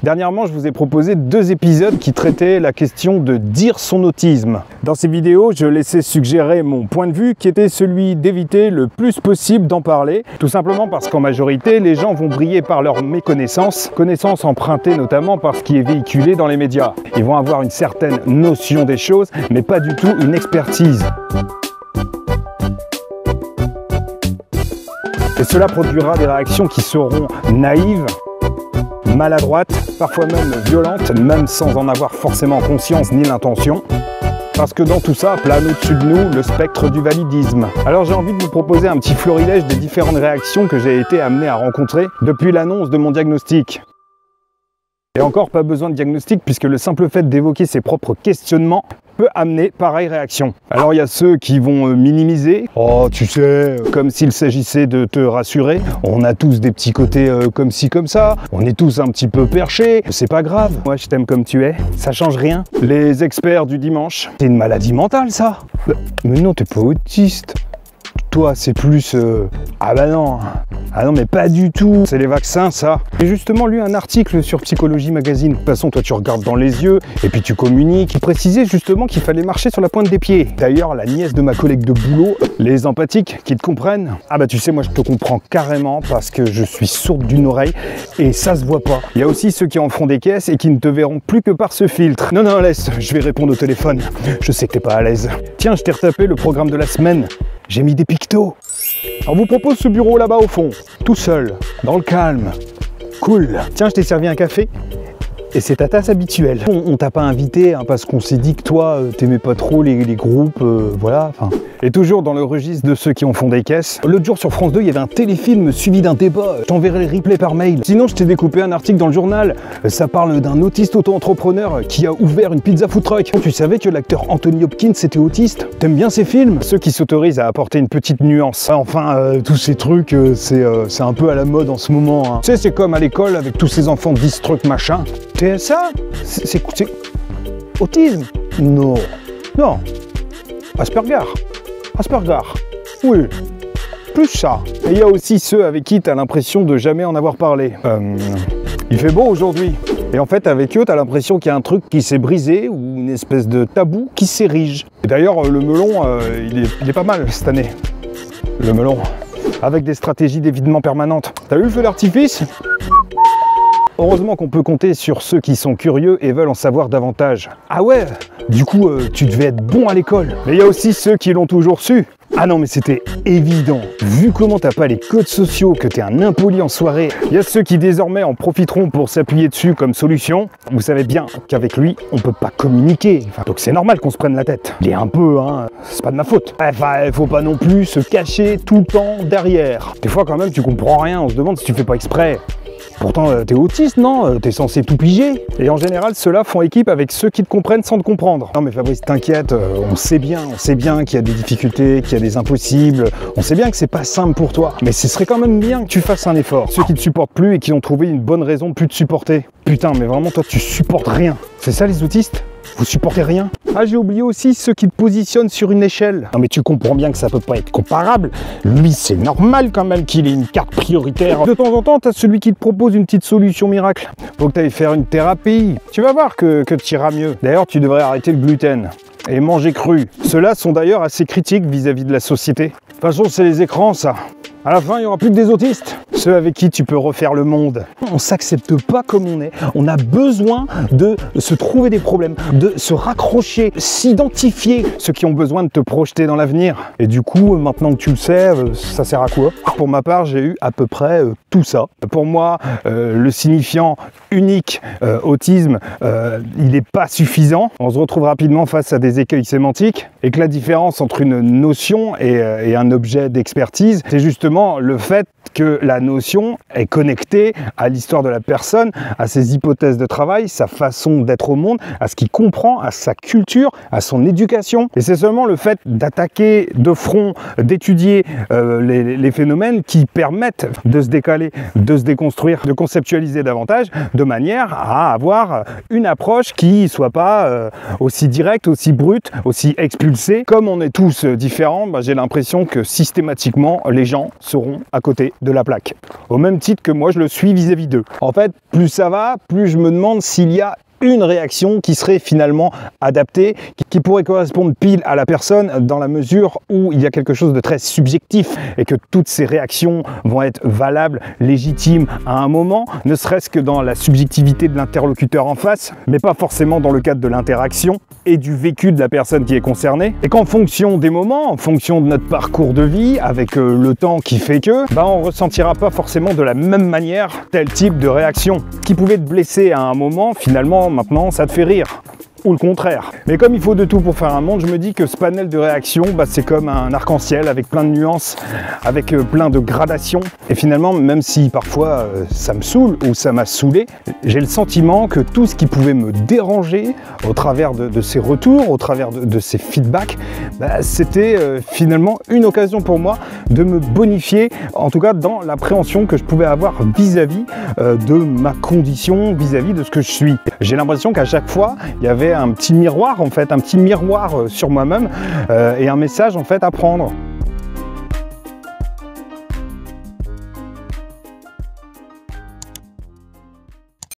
Dernièrement, je vous ai proposé 2 épisodes qui traitaient la question de dire son autisme. Dans ces vidéos, je laissais suggérer mon point de vue qui était celui d'éviter le plus possible d'en parler, tout simplement parce qu'en majorité, les gens vont briller par leur méconnaissance, connaissance empruntée notamment par ce qui est véhiculé dans les médias. Ils vont avoir une certaine notion des choses, mais pas du tout une expertise. Et cela produira des réactions qui seront naïves, maladroites, parfois même violentes, même sans en avoir forcément conscience ni l'intention. Parce que dans tout ça, plane au-dessus de nous le spectre du validisme. Alors j'ai envie de vous proposer un petit florilège des différentes réactions que j'ai été amené à rencontrer depuis l'annonce de mon diagnostic. Et encore pas besoin de diagnostic puisque le simple fait d'évoquer ses propres questionnements peut amener pareille réaction. Alors il y a ceux qui vont minimiser, oh tu sais, comme s'il s'agissait de te rassurer, on a tous des petits côtés comme ci comme ça, on est tous un petit peu perchés, c'est pas grave, moi je t'aime comme tu es, ça change rien. Les experts du dimanche, c'est une maladie mentale ça. Mais non, t'es pas autiste. Toi, c'est plus... Ah bah non, ah non mais pas du tout, c'est les vaccins ça. J'ai justement lu un article sur Psychologie Magazine. De toute façon, toi tu regardes dans les yeux et puis tu communiques. Il précisait justement qu'il fallait marcher sur la pointe des pieds. D'ailleurs, la nièce de ma collègue de boulot, les empathiques qui te comprennent. Ah bah tu sais, moi je te comprends carrément parce que je suis sourde d'une oreille et ça se voit pas. Il y a aussi ceux qui en font des caisses et qui ne te verront plus que par ce filtre. Non, non, laisse, je vais répondre au téléphone. Je sais que t'es pas à l'aise. Tiens, je t'ai retapé le programme de la semaine. J'ai mis des pictos. On vous propose ce bureau là-bas au fond, tout seul, dans le calme. Cool. Tiens, je t'ai servi un café. Et c'est ta tasse habituelle. On t'a pas invité hein, parce qu'on s'est dit que toi, t'aimais pas trop les groupes, voilà. Enfin. Et toujours dans le registre de ceux qui en font des caisses. L'autre jour sur France 2, il y avait un téléfilm suivi d'un débat. Je t'enverrai le replay par mail. Sinon, je t'ai découpé un article dans le journal. Ça parle d'un autiste auto-entrepreneur qui a ouvert une pizza food truck. Tu savais que l'acteur Anthony Hopkins était autiste? T'aimes bien ces films? Ceux qui s'autorisent à apporter une petite nuance. Enfin, tous ces trucs, c'est un peu à la mode en ce moment. Hein. Tu sais, c'est comme à l'école avec tous ces enfants distruct machin. Ça, c'est autisme? Non. Non. Asperger. Asperger. Oui. Plus ça. Et il y a aussi ceux avec qui tu as l'impression de jamais en avoir parlé. Il fait beau aujourd'hui. Et en fait, avec eux, tu as l'impression qu'il y a un truc qui s'est brisé ou une espèce de tabou qui s'érige. Et d'ailleurs, le melon, il est pas mal cette année. Le melon. Avec des stratégies d'évitement permanentes. T'as vu le feu d'artifice? Heureusement qu'on peut compter sur ceux qui sont curieux et veulent en savoir davantage. Ah ouais, du coup, tu devais être bon à l'école. Mais il y a aussi ceux qui l'ont toujours su. Ah non mais c'était évident, vu comment t'as pas les codes sociaux, que t'es un impoli en soirée, il y a ceux qui désormais en profiteront pour s'appuyer dessus comme solution. Vous savez bien qu'avec lui, on peut pas communiquer, enfin, donc c'est normal qu'on se prenne la tête. Il est un peu, hein, c'est pas de ma faute. Enfin, faut pas non plus se cacher tout le temps derrière. Des fois quand même tu comprends rien, on se demande si tu fais pas exprès. Pourtant, t'es autiste, non? T'es censé tout piger. Et en général, ceux-là font équipe avec ceux qui te comprennent sans te comprendre. Non mais Fabrice, t'inquiète, on sait bien qu'il y a des difficultés, qu'il y a des impossibles. On sait bien que c'est pas simple pour toi. Mais ce serait quand même bien que tu fasses un effort. Ceux qui te supportent plus et qui ont trouvé une bonne raison de plus te supporter. Putain, mais vraiment, toi, tu supportes rien. C'est ça les autistes? Vous supportez rien? Ah, j'ai oublié aussi ceux qui te positionnent sur une échelle. Non mais tu comprends bien que ça peut pas être comparable. Lui, c'est normal quand même qu'il ait une carte prioritaire. De temps en temps, t'as celui qui te propose une petite solution miracle. Faut que t'ailles faire une thérapie. Tu vas voir que tu iras mieux. D'ailleurs, tu devrais arrêter le gluten et manger cru. Ceux-là sont d'ailleurs assez critiques vis-à-vis de la société. De toute façon, c'est les écrans, ça. À la fin, il n'y aura plus que des autistes. Ceux avec qui tu peux refaire le monde. On ne s'accepte pas comme on est. On a besoin de se trouver des problèmes, de se raccrocher, s'identifier. Ceux qui ont besoin de te projeter dans l'avenir. Et du coup, maintenant que tu le sais, ça sert à quoi? Pour ma part, j'ai eu à peu près tout ça. Pour moi, le signifiant unique autisme, il n'est pas suffisant. On se retrouve rapidement face à des écueils sémantiques et que la différence entre une notion et un objet d'expertise, c'est justement le fait que la notion est connectée à l'histoire de la personne, à ses hypothèses de travail, sa façon d'être au monde, à ce qu'il comprend, à sa culture, à son éducation. Et c'est seulement le fait d'attaquer de front, d'étudier les phénomènes qui permettent de se décaler, de se déconstruire, de conceptualiser davantage, de de manière à avoir une approche qui soit pas aussi directe, aussi brute, aussi expulsée. Comme on est tous différents, j'ai l'impression que systématiquement les gens seront à côté de la plaque. Au même titre que moi je le suis vis-à-vis d'eux. En fait, plus ça va, plus je me demande s'il y a une réaction qui serait finalement adaptée, qui pourrait correspondre pile à la personne dans la mesure où il y a quelque chose de très subjectif et que toutes ces réactions vont être valables, légitimes à un moment, ne serait-ce que dans la subjectivité de l'interlocuteur en face, mais pas forcément dans le cadre de l'interaction et du vécu de la personne qui est concernée. Et qu'en fonction des moments, en fonction de notre parcours de vie, avec le temps qui fait que, on ressentira pas forcément de la même manière tel type de réaction. Qui pouvait te blesser à un moment, finalement, maintenant, ça te fait rire. Ou le contraire. Mais comme il faut de tout pour faire un monde, je me dis que ce panel de réactions, c'est comme un arc-en-ciel avec plein de nuances, avec plein de gradations. Et finalement, même si parfois ça me saoule ou ça m'a saoulé, j'ai le sentiment que tout ce qui pouvait me déranger au travers de ces retours, au travers de ces feedbacks, c'était finalement une occasion pour moi de me bonifier, en tout cas dans l'appréhension que je pouvais avoir vis-à-vis de ma condition, vis-à-vis de ce que je suis. J'ai l'impression qu'à chaque fois, il y avait un petit miroir en fait, un petit miroir sur moi-même et un message en fait à prendre.